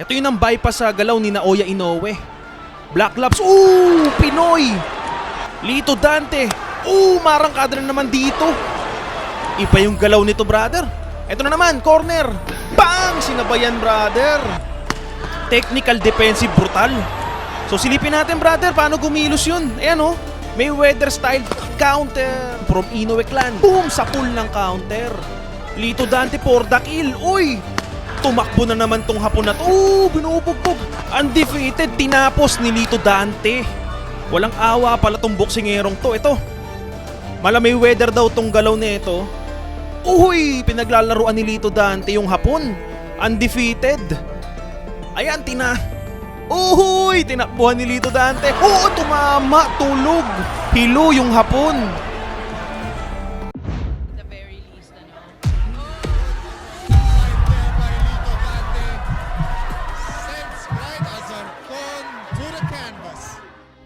Ito yung ang bypass sa galaw ni Naoya Inoue. Black Gloves. Ooh! Pinoy! Lito Dante. Ooh! Marangkada na naman dito. Iba yung galaw nito, brother. Ito na naman, corner. Bang! Sinabayan, brother. Technical, defensive, brutal. So silipin natin, brother, paano gumilos yun. Ayan oh, may weather style counter from Inoue clan. Boom! Sa pool ng counter. Lito Dante for the kill. Uy! Tumakbo na naman tong hapon na to. Binubugbog. Undefeated, tinapos ni Lito Dante. Walang awa pala tong boksingerong to. Ito, malamay weather daw tong galaw nito. Uy! Pinaglalaruan ni Lito Dante yung hapon. Undefeated. Ayan, Uy! Tinakbuhan ni Lito Dante. Oo, tumama, tulog. Hilo yung hapon. The very least, ano. Sends Bright Azarcon to the canvas.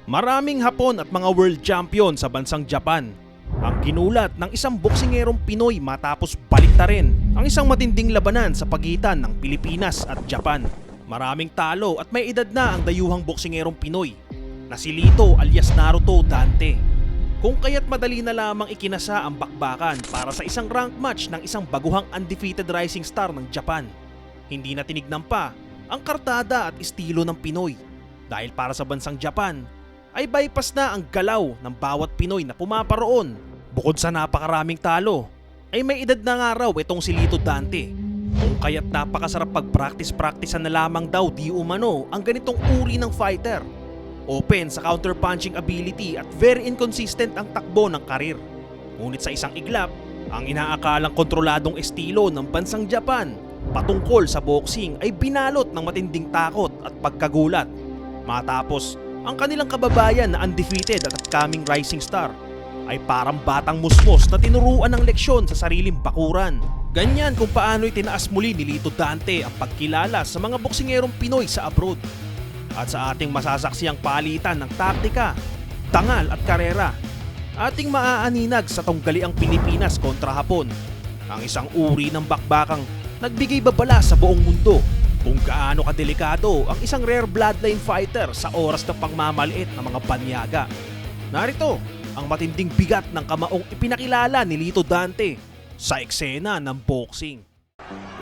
Maraming Hapon at mga world champion sa bansang Japan ang ginulat ng isang boksingerong Pinoy matapos baliktarin ang isang matinding labanan sa pagitan ng Pilipinas at Japan. Maraming talo at may edad na ang dayuhang boksingerong Pinoy na si Lito alias Naruto Dante. Kung kaya't madali na lamang ikinasa ang bakbakan para sa isang rank match ng isang baguhang undefeated rising star ng Japan. Hindi na tinignan pa ang kartada at estilo ng Pinoy dahil para sa bansang Japan ay bypass na ang galaw ng bawat Pinoy na pumaparoon. Bukod sa napakaraming talo, ay may edad na nga raw itong si Lito Dante. Kung kaya't napakasarap pag-practice-practicean na lamang daw di umano ang ganitong uri ng fighter. Open sa counter-punching ability at very inconsistent ang takbo ng karir. Ngunit sa isang iglap, ang inaakalang kontroladong estilo ng bansang Japan patungkol sa boxing ay binalot ng matinding takot at pagkagulat. Matapos, ang kanilang kababayan na undefeated at upcoming rising star ay parang batang musmos na tinuruan ng leksyon sa sariling bakuran. Ganyan kung paano itinaas muli ni Lito Dante ang pagkilala sa mga boksingerong Pinoy sa abroad. At sa ating masasaksiyang palitan ng taktika, tangal at karera, ating maaaninag sa tunggaliang Pilipinas kontra Hapon, ang isang uri ng bakbakang nagbigay babala sa buong mundo kung gaano kadelikado ang isang rare bloodline fighter sa oras ng pangmamaliit ng mga banyaga. Narito ang matinding bigat ng kamaong ipinakilala ni Lito Dante sa eksena ng boxing.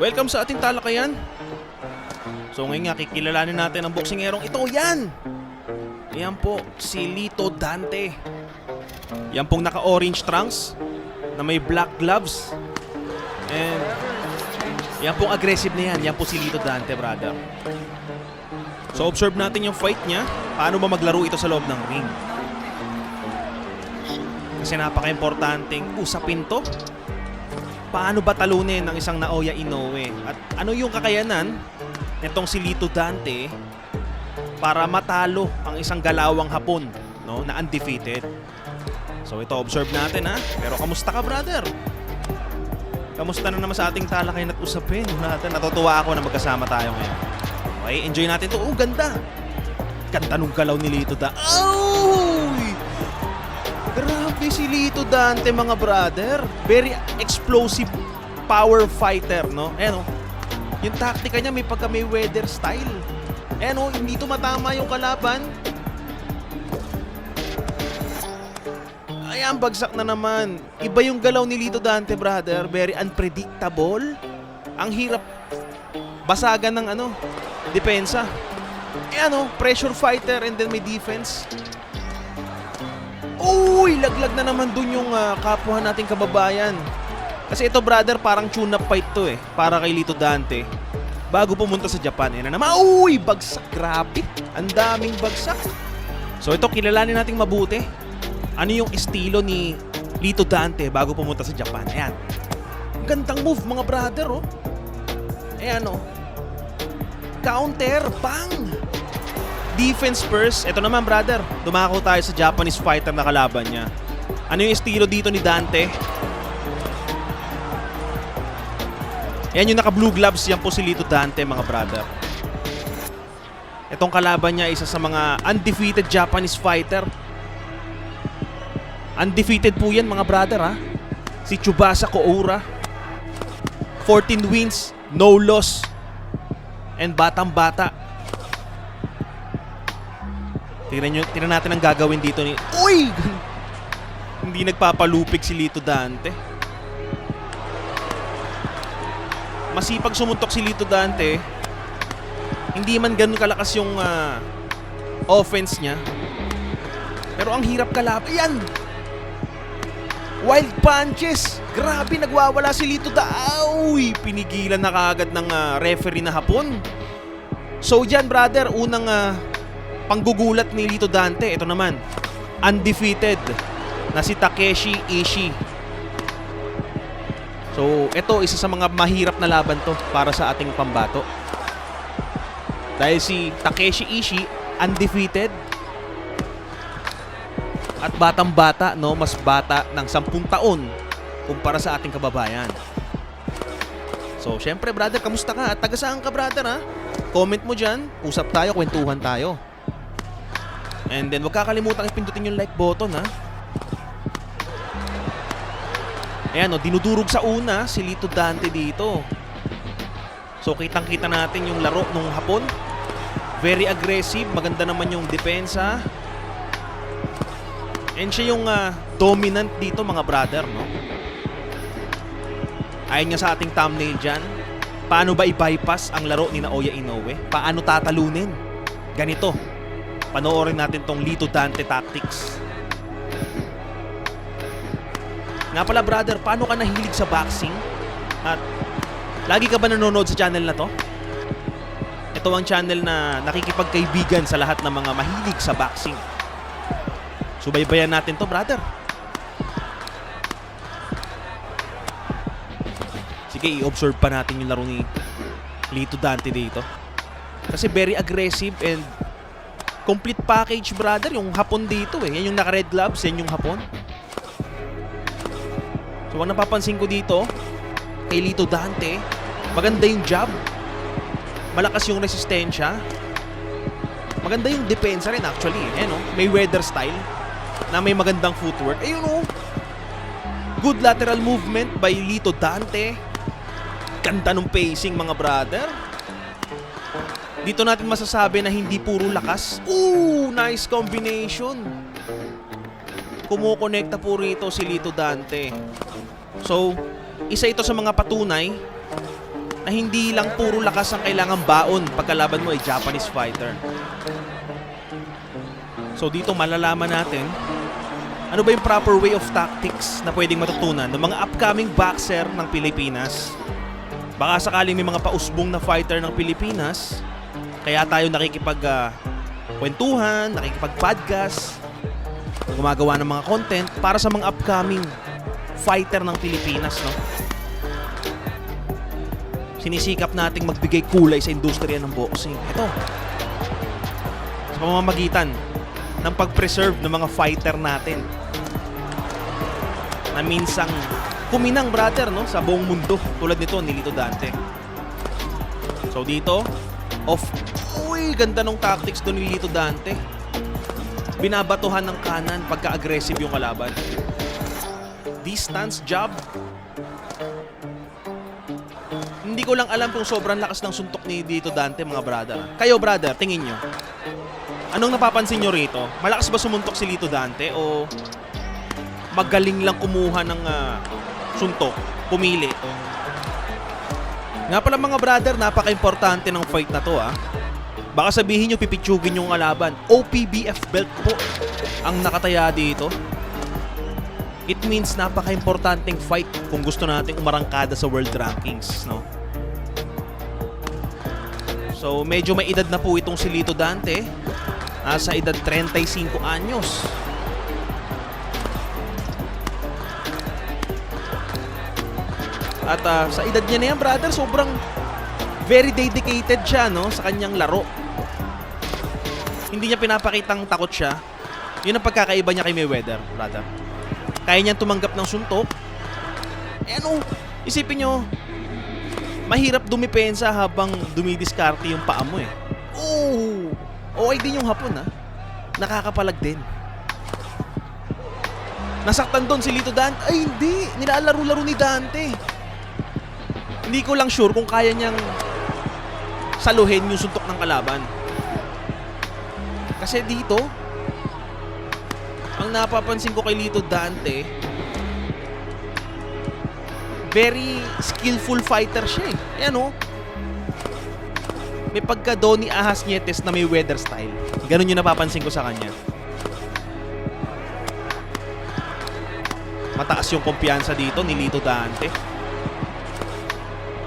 Welcome sa ating talakayan. So ngayon nga kikilalanin natin ang boksingerong ito. Yan! Yan po, si Lito Dante. Yan pong naka-orange trunks na may black gloves. And yan pong aggressive na yan. Yan po si Lito Dante, brother. So observe natin yung fight niya. Paano ba maglaro ito sa loob ng ring? Kasi napaka-importanting usapin to. Paano ba talunin ng isang Naoya Inoue? At ano yung kakayanan nitong si Lito Dante para matalo ang isang galawang Hapon, no, na undefeated? So ito, observe natin ha. Pero kamusta ka, brother? Kamusta na naman sa ating talakayan at usapin natin? Natutuwa ako na magkasama tayo ngayon. Okay, enjoy natin to. Oh, ganda! Ganda nung galaw ni Lito Dante. Oy! Grabe si Lito Dante, mga brother. Very explosive power fighter, no? Ayan o. Yung taktika niya may pagka may weather style. Ayan o, hindi tumatama yung kalaban. Ayan, bagsak na naman. Iba yung galaw ni Lito Dante, brother. Very unpredictable. Ang hirap basagan ng depensa. Ayan o, pressure fighter and then may defense. Uy, laglag na naman dun yung kapwa nating kababayan. Kasi ito, brother, parang tune-up fight to eh. Para kay Lito Dante. Bago pumunta sa Japan. Yan na naman. Uy, bagsak. Grabe. Ang daming bagsak. So ito, kilalanin nating mabuti. Ano yung estilo ni Lito Dante bago pumunta sa Japan. Ayan. Ang gandang move, mga brother, oh. Ayan, oh. Counter. Bang! Defense first. Ito naman, brother. Dumako tayo sa Japanese fighter na kalaban niya. Ano yung estilo dito ni Dante? Yan yung naka-blue gloves. Yan po si Lito Dante, mga brother. Itong kalaban niya, isa sa mga undefeated Japanese fighter. Undefeated po yan, mga brother, ha? Si Tsubasa Koura. 14 wins, no loss. And batang-bata. Tingnan natin ang gagawin dito ni... Uy! Hindi nagpapalupig si Lito Dante. Masipag sumuntok si Lito Dante. Hindi man ganun kalakas yung offense niya. Pero ang hirap kalaban. Yan! Wild punches! Grabe, nagwawala si Lito Dante. Uy! Pinigilan na kaagad ng referee na Hapon. So dyan, brother, unang panggugulat ni Lito Dante. Ito naman, undefeated na si Takeshi Ishii. So, ito isa sa mga mahirap na laban to para sa ating pambato. Dahil si Takeshi Ishii undefeated at batang-bata, no, mas bata ng 10 taon kumpara sa ating kababayan. So, syempre, brother, kamusta ka? At taga saan ka, brother, ha? Comment mo dyan, usap tayo, kwentuhan tayo. And then, huwag kakalimutan ipindutin yung like button, ha? Ayan, no, dinudurog sa una si Lito Dante dito. So, kitang-kita natin yung laro nung Hapon. Very aggressive, maganda naman yung depensa. And siya yung dominant dito, mga brother, no? Ayon nga sa ating thumbnail dyan, paano ba i-bypass ang laro ni Naoya Inoue? Paano tatalunin? Ganito. Panoorin natin tong Lito Dante tactics. Nga pala, brother, paano ka nahilig sa boxing? At lagi ka ba nanonood sa channel na to? Ito ang channel na nakikipagkaibigan sa lahat ng mga mahilig sa boxing. Subaybayan natin to, brother. Sige, i-observe pa natin yung laro ni Lito Dante dito. Kasi very aggressive and complete package, brother. Yung Hapon dito eh. Yan yung naka-red gloves, yan yung Hapon. So, ang napapansin ko dito kay Lito Dante, maganda yung jab, malakas yung resistensya, maganda yung depensa rin actually. Ayan, no? May weather style na may magandang footwork. Ayun, no? Good lateral movement by Lito Dante. Ganda ng pacing, mga brother. Dito natin masasabi na hindi puro lakas. Ooh, nice combination. Kumukonekta po rito si Lito Dante. So, isa ito sa mga patunay na hindi lang puro lakas ang kailangan baon pagkalaban mo ay Japanese fighter. So, dito malalaman natin ano ba yung proper way of tactics na pwedeng matutunan ng mga upcoming boxer ng Pilipinas. Baka sakaling may mga pausbong na fighter ng Pilipinas, kaya tayo nakikipag-kwentuhan, nakikipag-podcast, gumagawa ng mga content para sa mga upcoming fighter ng Pilipinas, no? Sinisikap nating magbigay kulay sa industriya ng boxing. Ito. Sa pamamagitan ng pag-preserve ng mga fighter natin na minsang kuminang, brother, no, sa buong mundo tulad nito ni Lito Dante. So dito, uy, ganda ng tactics doon ni Lito Dante. Binabatuhan ng kanan pagka-aggressive yung kalaban. Distance jab. Hindi ko lang alam kung sobrang lakas ng suntok ni Lito Dante, mga brother. Kayo, brother, tingin nyo. Anong napapansin nyo rito? Malakas ba sumuntok si Lito Dante o magaling lang kumuha ng suntok, pumili? Nga pala, mga brother, napaka-importante ng fight na to, ah. Baka sabihin nyo pipitsugin yung kalaban. OPBF belt po ang nakataya dito. It means napaka-importanting fight kung gusto nating umarangkada sa world rankings, no? So, medyo may edad na po itong si Lito Dante. Nasa edad 35 anyos. At sa edad niya na yan, brother, sobrang very dedicated siya, no, sa kanyang laro. Hindi niya pinapakitang takot siya. Yun ang pagkakaiba niya kay Mayweather, brother. Kaya niyang tumanggap ng suntok. Eh ano, isipin nyo, mahirap dumipensa habang dumidiskarte yung paa mo eh. Oh, okay din yung Hapon, ha. Nakakapalag din. Nasaktan doon si Lito Dante. Ay hindi, nilalaro-laro ni Dante. Hindi ko lang sure kung kaya niyang saluhin yung suntok ng kalaban. Kasi dito, ang napapansin ko kay Lito Dante, very skillful fighter siya eh. Ayan o. May pagka Donnie Ahas Nietes na may weather style. Ganun yung napapansin ko sa kanya. Mataas yung kumpiyansa dito ni Lito Dante.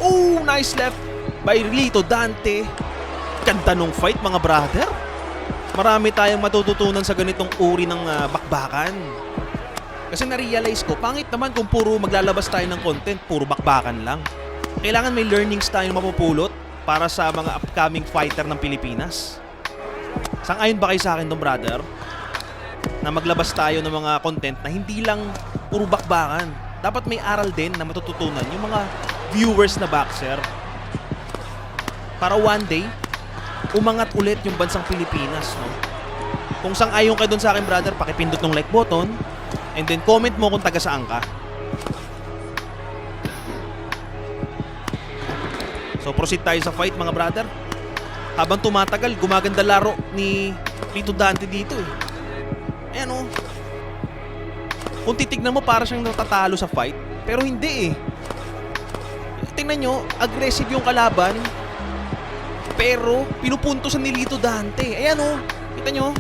Oh, nice left by Lito Dante. Ganda nung fight mga brother. Marami tayong matututunan sa ganitong uri ng bakbakan. Kasi na-realize ko, pangit naman kung puro maglalabas tayo ng content, puro bakbakan lang. Kailangan may learnings tayong mapupulot para sa mga upcoming fighter ng Pilipinas. Sang-ayon ba kayo sa akin dong brother? Na maglabas tayo ng mga content na hindi lang puro bakbakan. Dapat may aral din na matututunan yung mga viewers na boxer. Para one day, umangat ulit yung bansang Pilipinas, no? Kung sang-ayon ka dun sa akin brother, pakipindot ng like button and then comment mo kung taga saan ka. So proceed tayo sa fight mga brother. Habang tumatagal, gumaganda laro ni Lito Dante dito eh. Ayan o. Kung titignan mo, para siyang natatalo sa fight, pero hindi eh. Tingnan nyo, aggressive yung kalaban, pero pinupuntosan ni Lito Dante. Ayan o, kita nyo.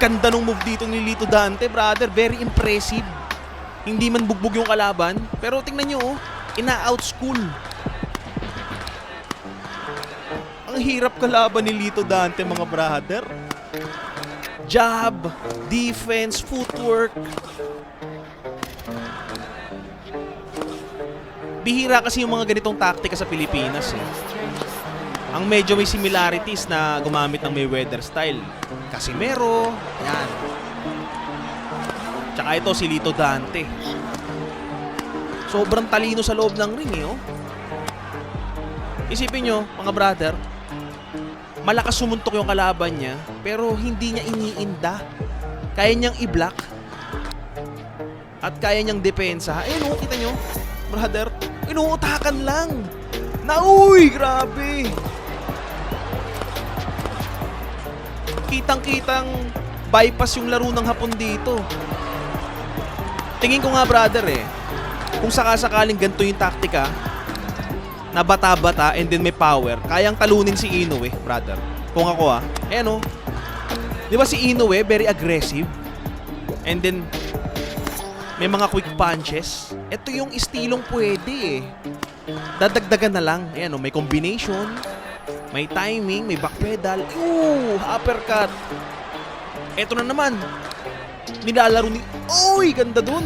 Ganda nung move dito ni Lito Dante, brother. Very impressive. Hindi man bugbog yung kalaban, pero tingnan nyo, ina-outschool. Ang hirap kalaban ni Lito Dante mga brother. Jab, defense, footwork. Bihira kasi yung mga ganitong taktika sa Pilipinas eh. Ang medyo may similarities na gumamit ng Mayweather style. Casimero, yan. Tsaka ito si Lito Dante. Sobrang talino sa loob ng ring eh oh. Isipin nyo mga brother, malakas sumuntok yung kalaban niya, pero hindi niya iniinda. Kaya niyang i-block at kaya niyang depensa. Ayun, kita nyo, brother, inuutakan lang. Uy, grabe. Kitang-kitang bypass yung laro ng Hapon dito. Tingin ko nga, brother eh, kung sakasakaling ganito yung taktika, na bata-bata and then may power, kayang talunin si Inoue, brother. Kung ako ayan o. Di ba si Inoue, very aggressive? And then, may mga quick punches. Ito yung estilong pwede eh. Dadagdagan na lang. Ayan o, may combination, may timing, may back pedal. Uppercut. Ito na naman. Nilalaro ni... Uy, ganda dun.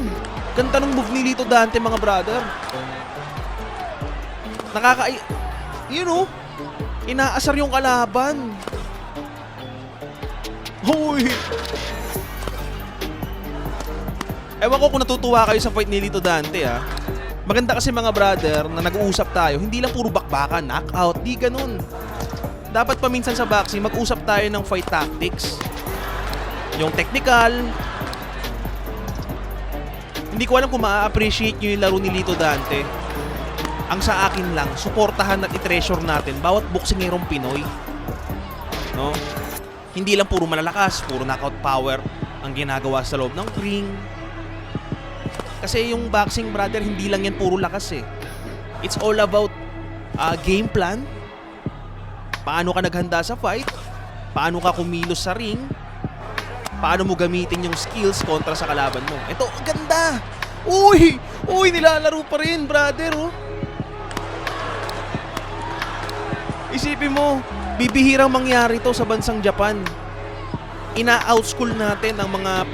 Ganda ng move ni Lito Dante, mga brother. Inaasar yung kalaban. Hoy! Ewan ko kung natutuwa kayo sa fight ni Lito Dante Maganda kasi mga brother na nag-uusap tayo. Hindi lang puro bakbakan, knockout, di ganun. Dapat paminsan sa boxing mag-usap tayo ng fight tactics. Yung technical. Hindi ko alam kung ma-appreciate nyo yung laro ni Lito Dante. Ang sa akin lang, suportahan at i-treasure natin bawat boksingerong Pinoy. No? Hindi lang puro malalakas, puro knockout power ang ginagawa sa loob ng ring. Kasi yung boxing, brother, hindi lang yan puro lakas eh. It's all about game plan. Paano ka naghanda sa fight? Paano ka kumilos sa ring? Paano mo gamitin yung skills kontra sa kalaban mo? Ito, ganda! Uy! Uy, nilalaro pa rin, brother, oh. Isipin mo, bibihirang mangyari to sa bansang Japan. Ina-outschool natin ang mga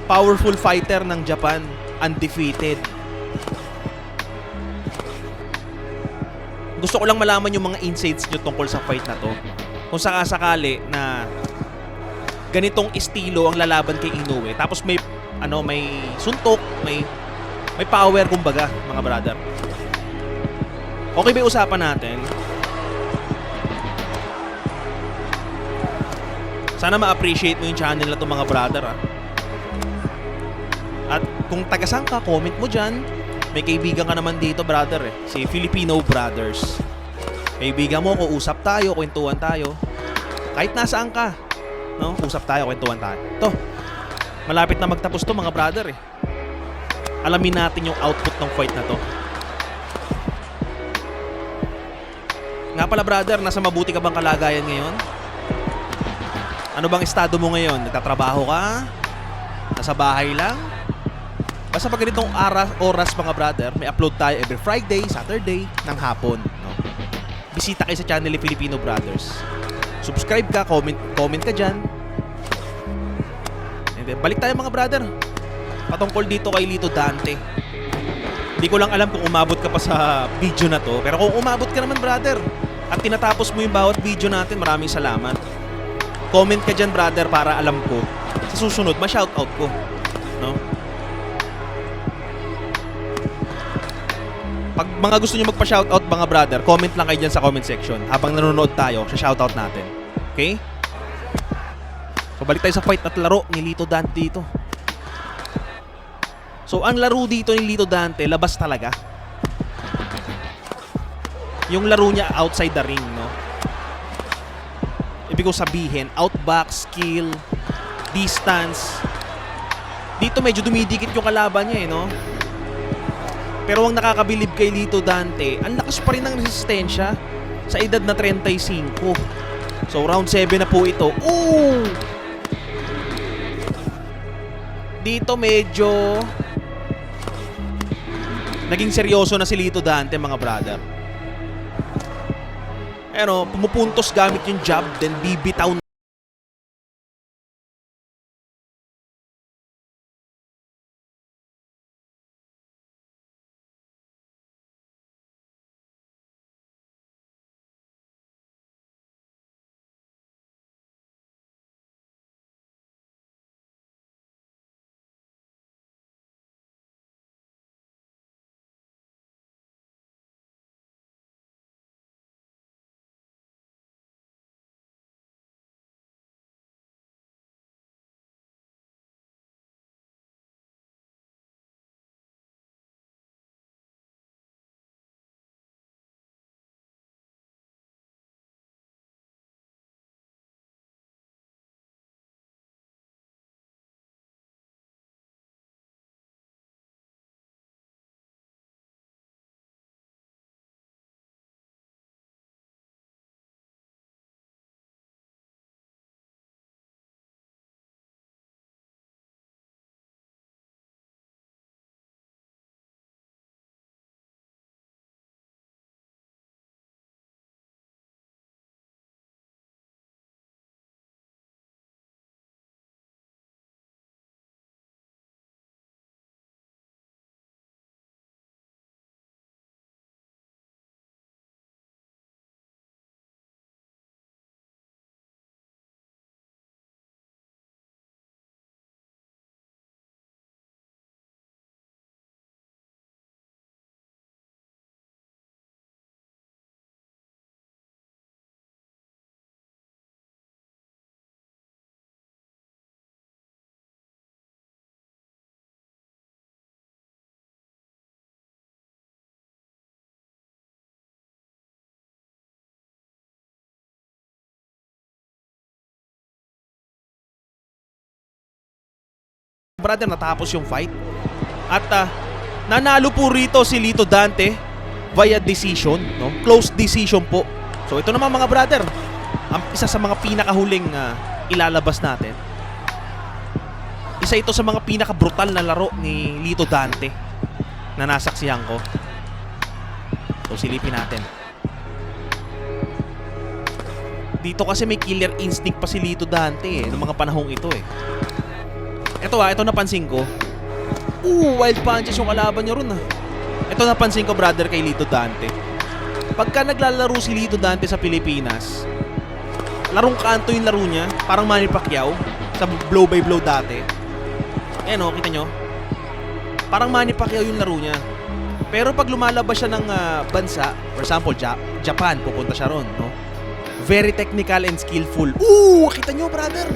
powerful fighter ng Japan, undefeated. Gusto ko lang malaman yung mga insights nyo tungkol sa fight na to. Kung sakasakali na ganitong estilo ang lalaban kay Inoue, tapos may suntok, may power kumbaga, mga brother. Okay ba usapan natin? Sana ma-appreciate mo yung channel na to, mga brother At kung taga-saan ka, comment mo dyan. May kaibigan ka naman dito, brother eh. Si Filipino Brothers. Kaibigan mo, usap tayo, kwentuhan tayo. Kahit nasaan ka, no? Usap tayo, kwentuhan tayo. To, malapit na magtapos to mga brother eh. Alamin natin yung output ng fight na to. Nga pala brother, nasa mabuti ka bang kalagayan ngayon? Ano bang estado mo ngayon? Nagtatrabaho ka? Nasa bahay lang? Basta pag ganitong oras mga brother, may upload tayo every Friday, Saturday, ng hapon. No? Bisita kayo sa channel ni Filipino Brothers. Subscribe ka, comment ka dyan. And then, balik tayo mga brother. Patungkol dito kay Lito Dante. Hindi ko lang alam kung umabot ka pa sa video na to. Pero kung umabot ka naman brother, at tinatapos mo yung bawat video natin, maraming salamat. Comment ka dyan brother para alam ko. Sa susunod, ma-shoutout ko. No? Pag mga gusto nyo magpa-shoutout mga brother, comment lang kayo dyan sa comment section. Habang nanonood tayo, sa shoutout natin. Okay? So balik tayo sa fight at laro ni Lito Dante dito. So ang laro dito ni Lito Dante, labas talaga. Yung laro niya outside the ring, no? Ibig ko sabihin, outback, skill, distance. Dito medyo dumidikit yung kalaban niya eh, no? Pero ang nakakabilib kay Lito Dante, ang lakas pa rin ng resistensya sa edad na 35. So round 7 na po ito. Ooh! Dito medyo naging seryoso na si Lito Dante mga brother. Pero pumupuntos gamit yung jab, then bibitaw. Brother, natapos yung fight. At nanalo po rito si Lito Dante via decision, no? Close decision po. So ito naman mga brother, ang isa sa mga pinakahuling ilalabas natin. Isa ito sa mga pinaka-brutal na laro ni Lito Dante na nasaksihan ko. So silipin natin. Dito kasi may killer instinct pa si Lito Dante noong mga panahong ito eh. Ito napansin ko. Wild punches yung kalaban niya ron Ito napansin ko brother kay Lito Dante. Pagka naglalaro si Lito Dante sa Pilipinas, larong kanto yung laro niya, parang Manny Pacquiao sa blow by blow dati. Ayan kita nyo. Parang Manny Pacquiao yung laro niya. Pero pag lumalabas siya ng bansa, for example Japan, pupunta siya ron, no? Very technical and skillful. Kita nyo brother.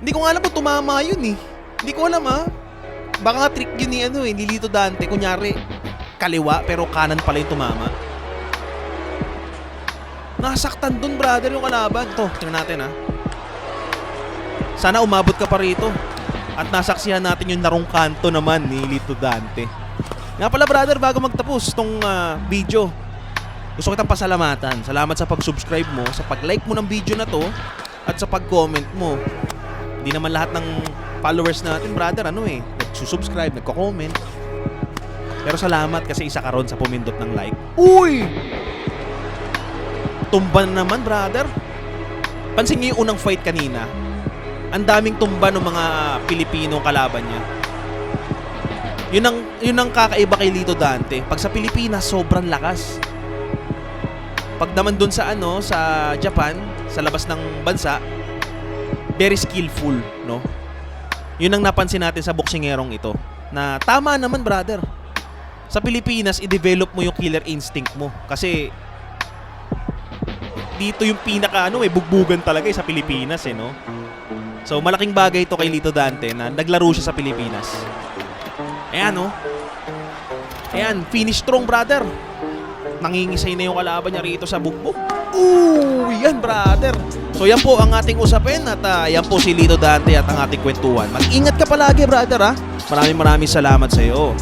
Hindi ko nga alam kung tumama yun eh. Hindi ko alam Baka nga trick yun ni Lito Dante. Kunyari, kaliwa pero kanan pala yung tumama. Nasaktan dun, brother, yung kalaban. Ito, tingnan natin, ha. Sana umabot ka pa rito. At nasaksihan natin yung narong kanto naman ni Lito Dante. Nga pala, brother, bago magtapos tong video, gusto kitang pasalamatan. Salamat sa pag-subscribe mo, sa pag-like mo ng video na to, at sa pag-comment mo. Hindi naman lahat ng followers natin, brother, nagsusubscribe, nagko-comment. Pero salamat kasi isa ka ron sa pumindot ng like. Uy! Tumba na naman, brother. Pansin niyo yung unang fight kanina. Ang daming tumba ng mga Pilipino kalaban niya. Yun ang kakaiba kay Lito Dante. Pag sa Pilipinas, sobrang lakas. Pag naman dun sa sa Japan, sa labas ng bansa, very skillful, no? Yun ang napansin natin sa boksingerong ito. Na tama naman, brother. Sa Pilipinas, i-develop mo yung killer instinct mo. Kasi dito yung pinaka bugbugan talaga sa Pilipinas, no? So malaking bagay ito kay Lito Dante na naglaro siya sa Pilipinas. Ayan, Ayan, finish strong, brother. Nangingisay na yung kalaban niya rito sa bugbog. Ooh, yan, brother. So yan po ang ating usapin at yan po si Lito Dante at ang ating kwentuhan. Mag-ingat ka palagi, brother, ha. Maraming salamat sa iyo.